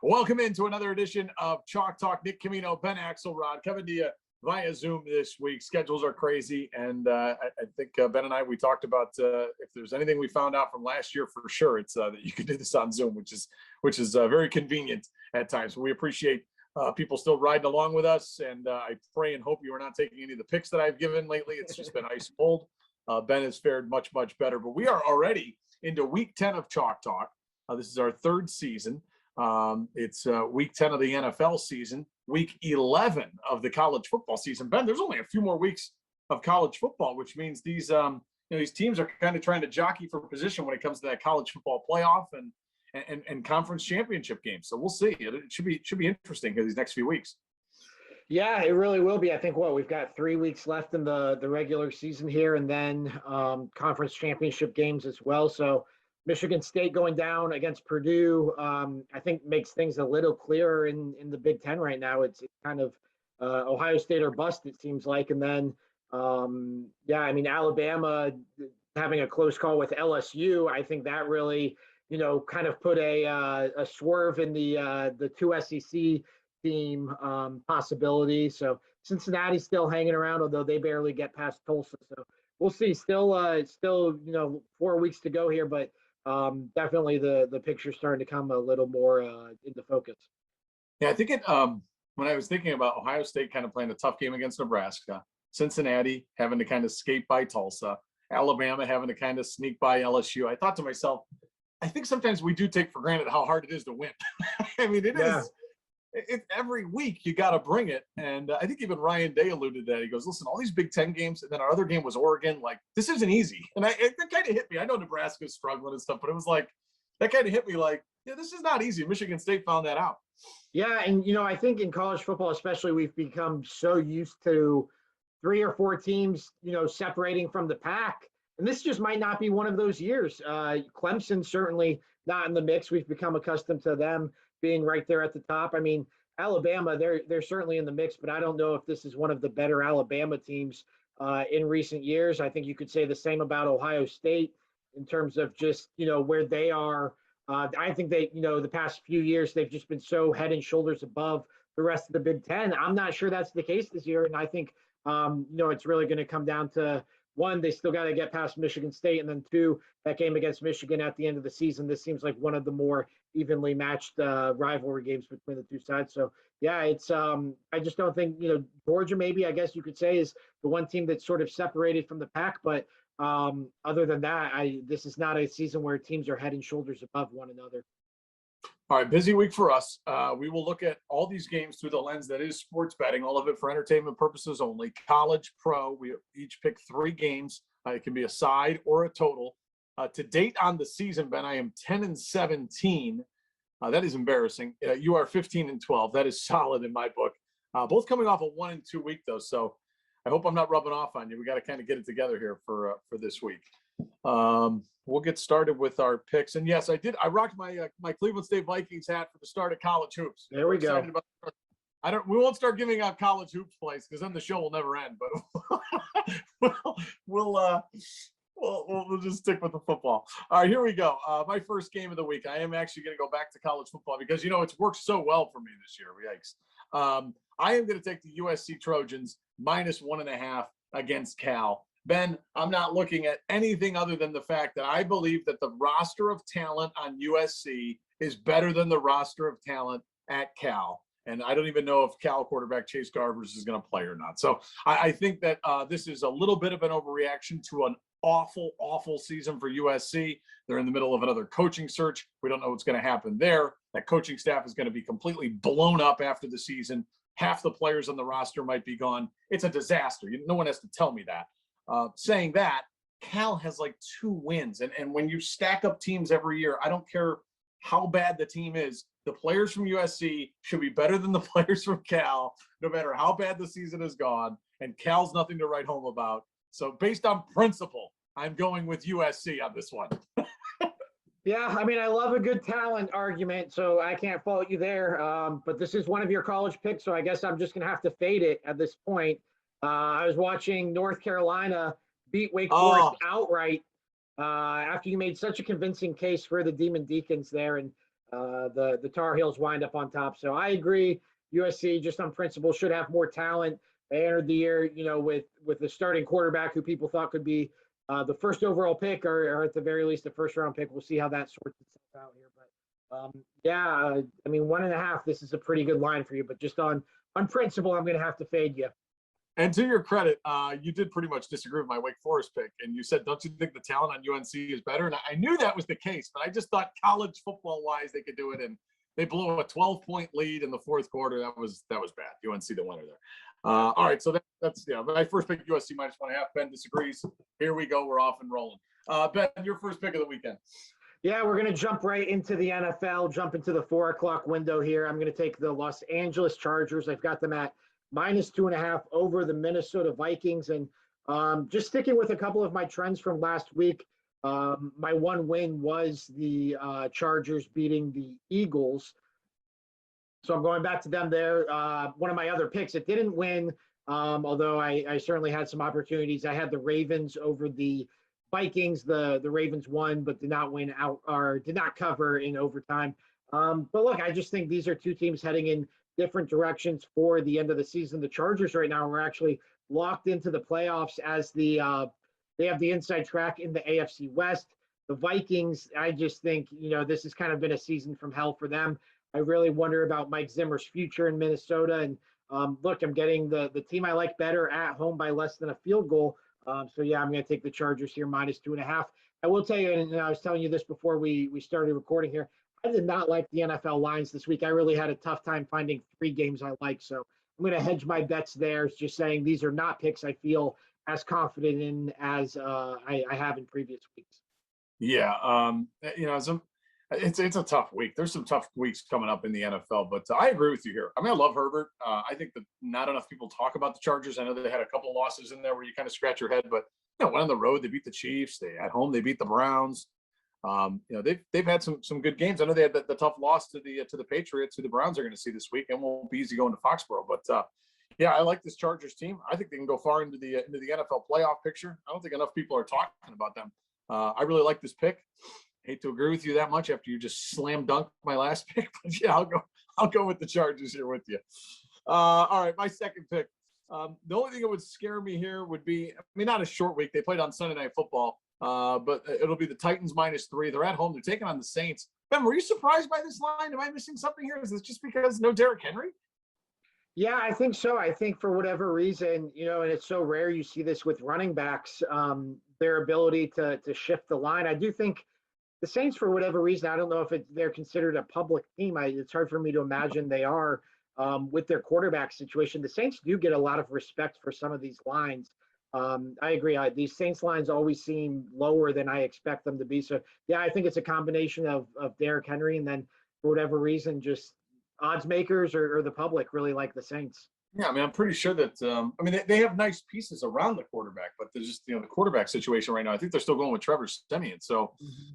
Welcome into another edition of Chalk Talk. Nick Camino, Ben Axelrod, coming to you via Zoom this week. Schedules are crazy, and I think Ben and I, we talked about if there's anything we found out from last year for sure, it's that you can do this on Zoom, which is very convenient at times. We appreciate people still riding along with us, and I pray and hope you are not taking any of the picks that I've given lately. It's just been ice cold. Ben has fared much better, but we are already into week 10 of Chalk Talk. This is our third season. It's week 10 of the NFL season, week 11 of the college football season. Ben, there's only a few more weeks of college football, which means these teams are kind of trying to jockey for position when it comes to that college football playoff and conference championship games. So we'll see. It should be interesting for these next few weeks. Yeah, it really will be. I think we've got 3 weeks left in the regular season here, and then conference championship games as well. So Michigan State going down against Purdue, I think makes things a little clearer in the Big Ten right now. It's kind of Ohio State or bust, it seems like. And then, Alabama having a close call with LSU, I think that really, kind of put a swerve in the two SEC team possibility. So Cincinnati's still hanging around, although they barely get past Tulsa. So we'll see. Still 4 weeks to go here, but definitely the picture's starting to come a little more into focus. Yeah, I think when I was thinking about Ohio State kind of playing a tough game against Nebraska, Cincinnati having to kind of skate by Tulsa, Alabama having to kind of sneak by LSU, I thought to myself, I think sometimes we do take for granted how hard it is to win. I mean, it is. It's every week you got to bring it. And I think even Ryan Day alluded to that. He goes, listen, all these Big Ten games, and then our other game was Oregon. Like, this isn't easy. And it kind of hit me. I know Nebraska's struggling and stuff, but it was like, that kind of hit me like, yeah, this is not easy. Michigan State found that out. Yeah, and, I think in college football especially, we've become so used to 3 or 4 teams, separating from the pack. And this just might not be one of those years. Clemson certainly not in the mix. We've become accustomed to them being right there at the top. I mean, Alabama, they're certainly in the mix, but I don't know if this is one of the better Alabama teams in recent years. I think you could say the same about Ohio State in terms of just, where they are. I think they, the past few years, they've just been so head and shoulders above the rest of the Big Ten. I'm not sure that's the case this year. And I think, it's really going to come down to, 1, they still got to get past Michigan State, and then 2, that game against Michigan at the end of the season. This seems like one of the more evenly matched rivalry games between the two sides. So yeah, it's I just don't think, Georgia, maybe I guess you could say, is the one team that's sort of separated from the pack. But other than that, this is not a season where teams are head and shoulders above one another. All right, busy week for us. We will look at all these games through the lens that is sports betting, all of it for entertainment purposes only. College, pro, we each pick 3 games. It can be a side or a total. To date on the season, Ben, I am 10-17. That is embarrassing. You are 15-12. That is solid in my book. Both coming off a 1-2 week, though. So I hope I'm not rubbing off on you. We got to kind of get it together here for this week. We'll get started with our picks. And yes, I rocked my my Cleveland State Vikings hat for the start of college hoops. There we go. We won't start giving out college hoops plays because then the show will never end. But we'll just stick with the football. All right, here we go. My first game of the week. I am actually going to go back to college football because it's worked so well for me this year. Yikes. I am going to take the USC Trojans -1.5 against Cal. Ben, I'm not looking at anything other than the fact that I believe that the roster of talent on USC is better than the roster of talent at Cal. And I don't even know if Cal quarterback Chase Garbers is going to play or not. So I think that this is a little bit of an overreaction to an awful season for USC. They're in the middle of another coaching search. We don't know what's going to happen there. That coaching staff is going to be completely blown up after the season. Half the players on the roster might be gone. It's a disaster. No one has to tell me that. Saying that, Cal has like 2 wins. And when you stack up teams every year, I don't care how bad the team is, the players from USC should be better than the players from Cal, no matter how bad the season has gone. And Cal's nothing to write home about. So based on principle, I'm going with USC on this one. Yeah, I mean, I love a good talent argument, so I can't fault you there. But this is one of your college picks, so I guess I'm just going to have to fade it at this point. I was watching North Carolina beat Wake Forest outright after you made such a convincing case for the Demon Deacons there. And the Tar Heels wind up on top. So I agree. USC, just on principle, should have more talent. They entered the year, with the starting quarterback who people thought could be the first overall pick, or at the very least, the first round pick. We'll see how that sorts itself out here. But yeah, I mean, 1.5. This is a pretty good line for you, but just on principle, I'm going to have to fade you. And to your credit, you did pretty much disagree with my Wake Forest pick. And you said, don't you think the talent on UNC is better? And I knew that was the case, but I just thought college football-wise they could do it. And they blew a 12-point lead in the fourth quarter. That was bad. UNC the winner there. All right, so that's my first pick, USC -1.5. Ben disagrees. Here we go. We're off and rolling. Ben, your first pick of the weekend. Yeah, we're going to jump right into the NFL, jump into the 4 o'clock window here. I'm going to take the Los Angeles Chargers. I've got them at -2.5 over the Minnesota Vikings. And just sticking with a couple of my trends from last week, my one win was the Chargers beating the Eagles. So I'm going back to them there. One of my other picks, it didn't win, although I certainly had some opportunities. I had the Ravens over the Vikings. The Ravens won, but did not win out, or did not cover in overtime. But look, I just think these are two teams heading in different directions for the end of the season. The Chargers right now are actually locked into the playoffs as they have the inside track in the AFC West. The Vikings, I just think, this has kind of been a season from hell for them. I really wonder about Mike Zimmer's future in Minnesota. And look, I'm getting the team I like better at home by less than a field goal. So yeah, I'm going to take the Chargers here -2.5. I will tell you, and I was telling you this before we started recording here, I did not like the NFL lines this week. I really had a tough time finding 3 games I like. So I'm going to hedge my bets there, just saying these are not picks I feel as confident in as I have in previous weeks. Yeah, it's a tough week. There's some tough weeks coming up in the NFL, but I agree with you here. I mean, I love Herbert. I think that not enough people talk about the Chargers. I know they had a couple of losses in there where you kind of scratch your head, but went on the road, they beat the Chiefs. At home, they beat the Browns. They've had some good games. I know they had the tough loss to the Patriots, who the Browns are going to see this week, and won't be easy going to Foxborough. But yeah, I like this Chargers team. I think they can go far into the NFL playoff picture. I don't think enough people are talking about them. I really like this pick. Hate to agree with you that much after you just slam dunked my last pick, but yeah, I'll go with the Chargers here with you. All right, my second pick. The only thing that would scare me here would be, not a short week. They played on Sunday Night Football, but it'll be the Titans -3. They're at home. They're taking on the Saints. Ben, were you surprised by this line? Am I missing something here? Is this just because no Derrick Henry? Yeah, I think so. I think for whatever reason, and it's so rare you see this with running backs, their ability to shift the line. I do think the Saints, for whatever reason, I don't know if they're considered a public team. It's hard for me to imagine they are with their quarterback situation. The Saints do get a lot of respect for some of these lines. I agree. These Saints lines always seem lower than I expect them to be. So, yeah, I think it's a combination of Derrick Henry and then, for whatever reason, just odds makers or the public really like the Saints. Yeah, I'm pretty sure that they have nice pieces around the quarterback, but there's just the quarterback situation right now. I think they're still going with Trevor Siemian. So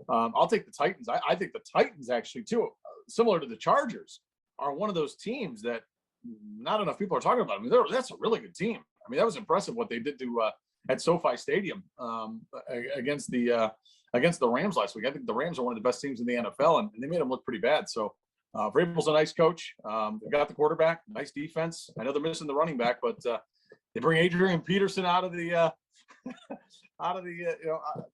I'll take the Titans. I think the Titans actually too, similar to the Chargers, are one of those teams that not enough people are talking about. That's a really good team. That was impressive what they did to at SoFi Stadium against the Rams last week. I think the Rams are one of the best teams in the NFL, and they made them look pretty bad. So. Vrabel's a nice coach. They got the quarterback, nice defense. I know they're missing the running back, but they bring Adrian Peterson out of the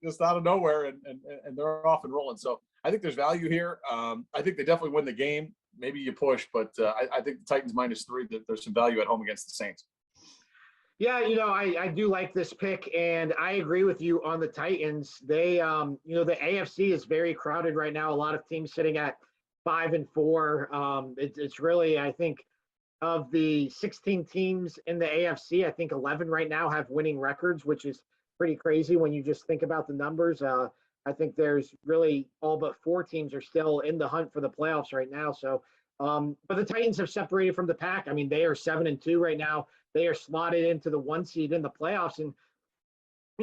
just out of nowhere, and they're off and rolling. So I think there's value here. I think they definitely win the game. Maybe you push, but I think the Titans -3. That there's some value at home against the Saints. Yeah, I do like this pick, and I agree with you on the Titans. They, the AFC is very crowded right now. A lot of teams sitting at 5 and 4. It's really, I think, of the 16 teams in the AFC, I think 11 right now have winning records, which is pretty crazy when you just think about the numbers. I think there's really all but 4 teams are still in the hunt for the playoffs right now. So, but the Titans have separated from the pack. They are 7-2 right now. They are slotted into the 1 seed in the playoffs. And,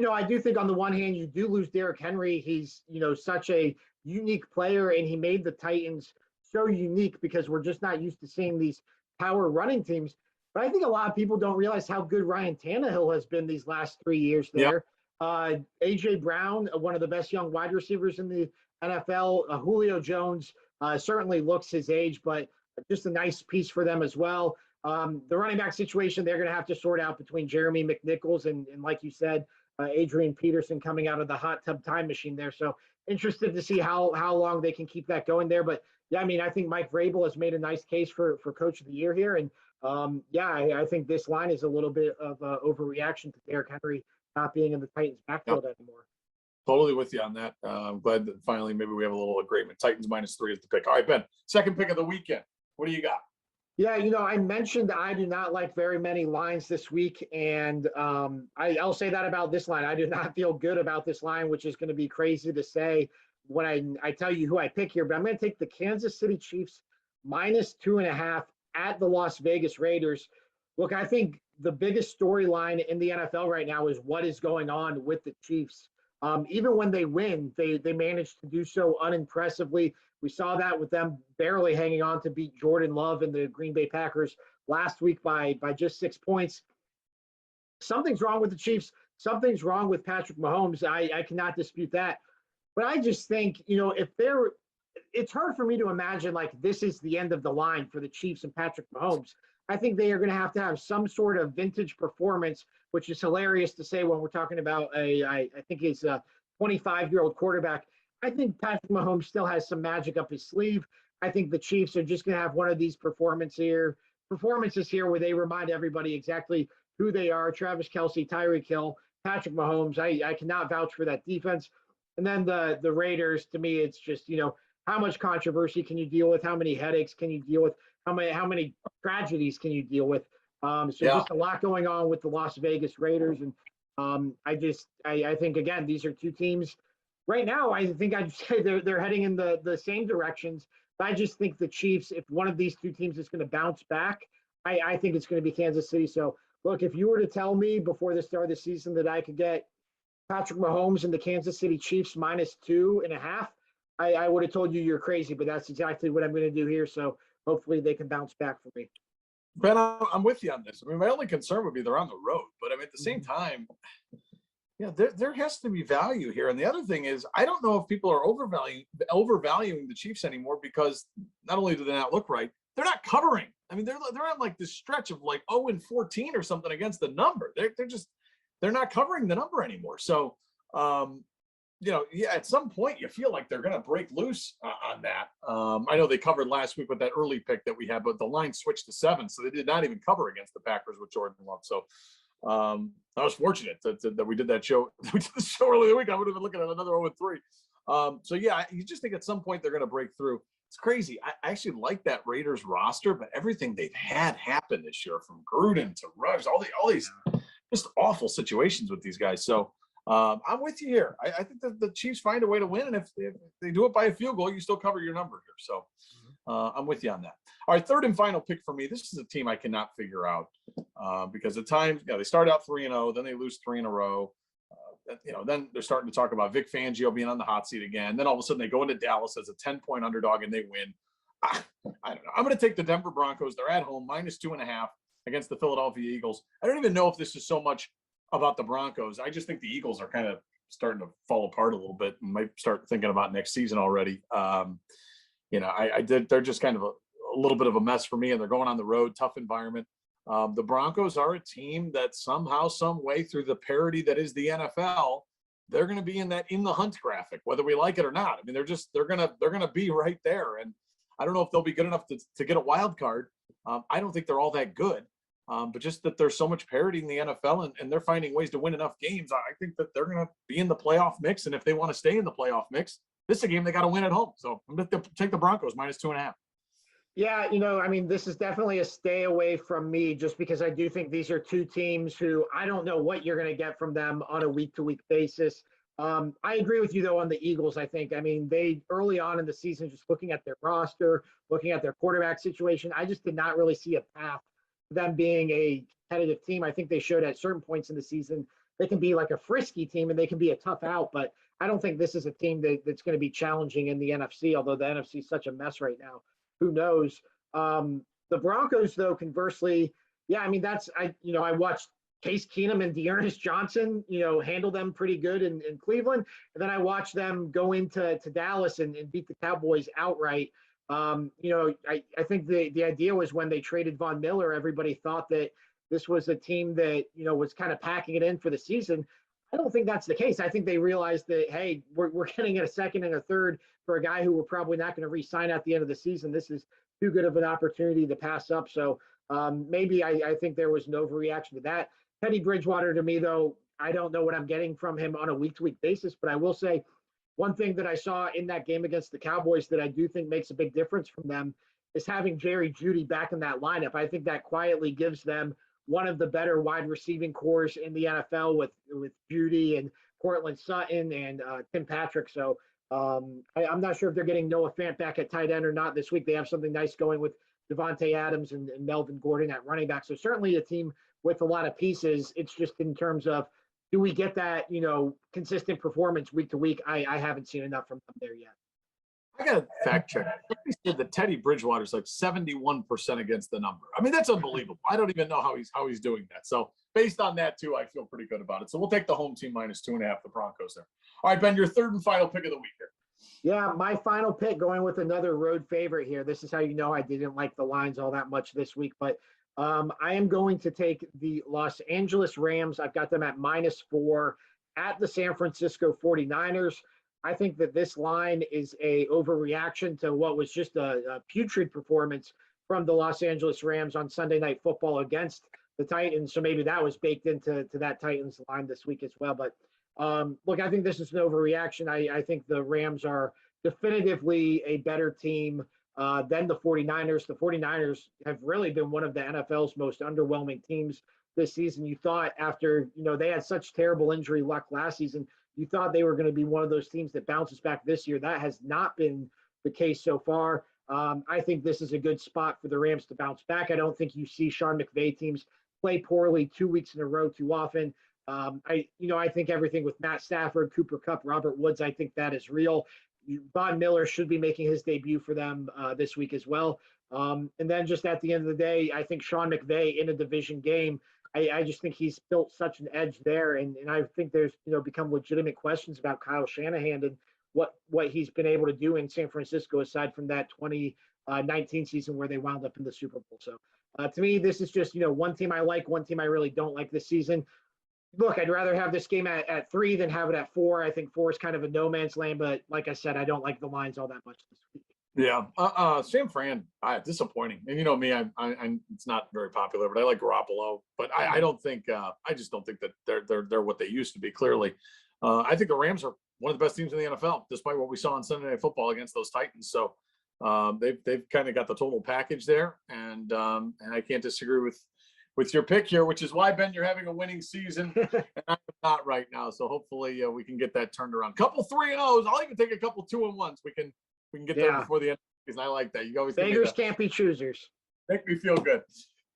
I do think on the one hand, you do lose Derrick Henry. He's, such a unique player, and he made the Titans so unique because we're just not used to seeing these power running teams. But I think a lot of people don't realize how good Ryan Tannehill has been these last 3 years there. A.J. Brown, one of the best young wide receivers in the NFL, Julio Jones, Certainly looks his age, but just a nice piece for them as well. The running back situation, they're going to have to sort out between Jeremy McNichols and like you said, Adrian Peterson coming out of the hot tub time machine there. So interested to see how long they can keep that going there. But yeah, I mean, I think Mike Vrabel has made a nice case for Coach of the Year here. And yeah, I think this line is a little bit of overreaction to Derrick Henry not being in the Titans backfield anymore. Totally with you on that. I'm glad that finally maybe we have a little agreement. Titans -3 is the pick. All right, Ben, second pick of the weekend. What do you got? Yeah, I mentioned I do not like very many lines this week, and I'll say that about this line. I do not feel good about this line, which is going to be crazy to say when I tell you who I pick here, but I'm going to take the Kansas City Chiefs -2.5 at the Las Vegas Raiders. Look, I think the biggest storyline in the NFL right now is what is going on with the Chiefs. Even when they win, they manage to do so unimpressively. We saw that with them barely hanging on to beat Jordan Love and the Green Bay Packers last week by just 6 points. Something's wrong with the Chiefs. Something's wrong with Patrick Mahomes. I cannot dispute that. But I just think, it's hard for me to imagine like this is the end of the line for the Chiefs and Patrick Mahomes. I think they are going to have some sort of vintage performance, which is hilarious to say when we're talking about I think he's a 25-year-old quarterback. I think Patrick Mahomes still has some magic up his sleeve. I think the Chiefs are just going to have one of these performances here where they remind everybody exactly who they are. Travis Kelce, Tyreek Hill, Patrick Mahomes. I cannot vouch for that defense. And then the Raiders, to me, it's just, how much controversy can you deal with? How many headaches can you deal with? How many tragedies can you deal with? Just a lot going on with the Las Vegas Raiders. And I think, again, these are two teams. Right now, I think I'd say they're heading in the same directions. But I just think the Chiefs, if one of these two teams is going to bounce back, I think it's going to be Kansas City. So, look, if you were to tell me before the start of the season that I could get Patrick Mahomes and the Kansas City Chiefs -2.5, I would have told you you're crazy, but that's exactly what I'm going to do here. So hopefully they can bounce back for me. Ben, I'm with you on this. I mean, my only concern would be they're on the road, but I mean, at the same time, there has to be value here. And the other thing is, I don't know if people are overvaluing the Chiefs anymore because not only do they not look right, they're not covering. I mean, they're on like this stretch of like 0-14 or something against the number. They're not covering the number anymore. So, at some point you feel like they're going to break loose on that. I know they covered last week with that early pick that we had, but the line switched to 7, so they did not even cover against the Packers with Jordan Love. So I was fortunate that we did that show. We did the show earlier in the week. I would have been looking at another 0-3. You just think at some point they're going to break through. It's crazy. I actually like that Raiders roster, but everything they've had happen this year, from Gruden to Ruggs, all these just awful situations with these guys. So I'm with you here. I think that the Chiefs find a way to win, and if they do it by a field goal, you still cover your number here. So I'm with you on that. All right, third and final pick for me. This is a team I cannot figure out because at times, they start out 3-0, then they lose 3 in a row. Then they're starting to talk about Vic Fangio being on the hot seat again. Then all of a sudden they go into Dallas as a 10-point underdog and they win. I don't know. I'm going to take the Denver Broncos. They're at home, -2.5 against the Philadelphia Eagles. I don't even know if this is so much about the Broncos. I just think the Eagles are kind of starting to fall apart a little bit and might start thinking about next season already. They're just kind of a little bit of a mess for me, and they're going on the road, tough environment. The Broncos are a team that somehow, some way, through the parity that is the NFL, they're going to be in the hunt graphic, whether we like it or not. I mean, they're going to be right there. And I don't know if they'll be good enough to get a wild card. I don't think they're all that good. But just that there's so much parity in the NFL and they're finding ways to win enough games, I think that they're going to be in the playoff mix. And if they want to stay in the playoff mix, this is a game they got to win at home. So I'm going to take the Broncos -2.5. Yeah, I mean, this is definitely a stay away from me just because I do think these are two teams who I don't know what you're going to get from them on a week-to-week basis. I agree with you, though, on the Eagles, I think. I mean, they early on in the season, just looking at their roster, looking at their quarterback situation, I just did not really see a path to them being a competitive team. I think they showed at certain points in the season they can be like a frisky team and they can be a tough out, but I don't think this is a team that's going to be challenging in the NFC, although the NFC is such a mess right now. Who knows? The Broncos, though, conversely, yeah, I mean, I watched Case Keenum and Dearness Johnson, handle them pretty good in Cleveland. And then I watched them go into Dallas and beat the Cowboys outright. I think the idea was when they traded Von Miller, everybody thought that this was a team that, was kind of packing it in for the season. I don't think that's the case. I think they realized that, hey, we're getting a second and a third for a guy who we're probably not going to re-sign at the end of the season. This is too good of an opportunity to pass up. So maybe I think there was an overreaction to that. Teddy Bridgewater, to me, though, I don't know what I'm getting from him on a week-to-week basis, but I will say one thing that I saw in that game against the Cowboys that I do think makes a big difference from them is having Jerry Jeudy back in that lineup. I think that quietly gives them one of the better wide receiving cores in the NFL with Jeudy and Cortland Sutton and Tim Patrick. So I'm not sure if they're getting Noah Fant back at tight end or not this week. They have something nice going with Devontae Adams and Melvin Gordon at running back. So certainly a team with a lot of pieces. It's just in terms of, do we get that, consistent performance week to week? I haven't seen enough from them there yet. I got to fact check. Somebody said that Teddy Bridgewater is like 71% against the number. I mean, that's unbelievable. I don't even know how he's doing that. So based on that too, I feel pretty good about it. So we'll take the home team -2.5, the Broncos there. All right, Ben, your third and final pick of the week here. Yeah, my final pick, going with another road favorite here. This is how you know I didn't like the lines all that much this week, but I am going to take the Los Angeles Rams. I've got them at -4 at the San Francisco 49ers. I think that this line is a overreaction to what was just a putrid performance from the Los Angeles Rams on Sunday Night Football against the Titans. So maybe that was baked into that Titans line this week as well. But look, I think this is an overreaction. I think the Rams are definitively a better team than the 49ers. The 49ers have really been one of the NFL's most underwhelming teams this season. You thought after, they had such terrible injury luck last season, you thought they were going to be one of those teams that bounces back this year. That has not been the case so far. I think this is a good spot for the Rams to bounce back. I don't think you see Sean McVay teams play poorly 2 weeks in a row too often. I think everything with Matt Stafford, Cooper Kupp, Robert Woods, I think that is real. Von Miller should be making his debut for them this week as well. And then just at the end of the day, I think Sean McVay in a division game, I just think he's built such an edge there. And I think there's, become legitimate questions about Kyle Shanahan and what he's been able to do in San Francisco, aside from that 2019 season where they wound up in the Super Bowl. So to me, this is just, one team I like, one team I really don't like this season. Look, I'd rather have this game at 3 than have it at 4. I think 4 is kind of a no man's land, but like I said, I don't like the lines all that much this week. Yeah, San Fran, disappointing. And you know me, I it's not very popular, but I like Garoppolo. But I don't think, I just don't think that they're what they used to be. Clearly, I think the Rams are one of the best teams in the NFL, despite what we saw on Sunday Night Football against those Titans. So they've kind of got the total package there, and I can't disagree with your pick here, which is why, Ben, you're having a winning season and I'm not right now. So hopefully we can get that turned around. Couple 3-0s. I'll even take a couple 2-1s. We can get there before the end of the season. I like that. You always beggars can't be choosers. Make me feel good.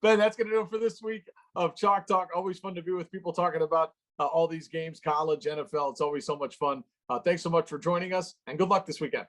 Ben, that's going to do it for this week of Chalk Talk. Always fun to be with people talking about all these games, college, NFL. It's always so much fun. Thanks so much for joining us, and good luck this weekend.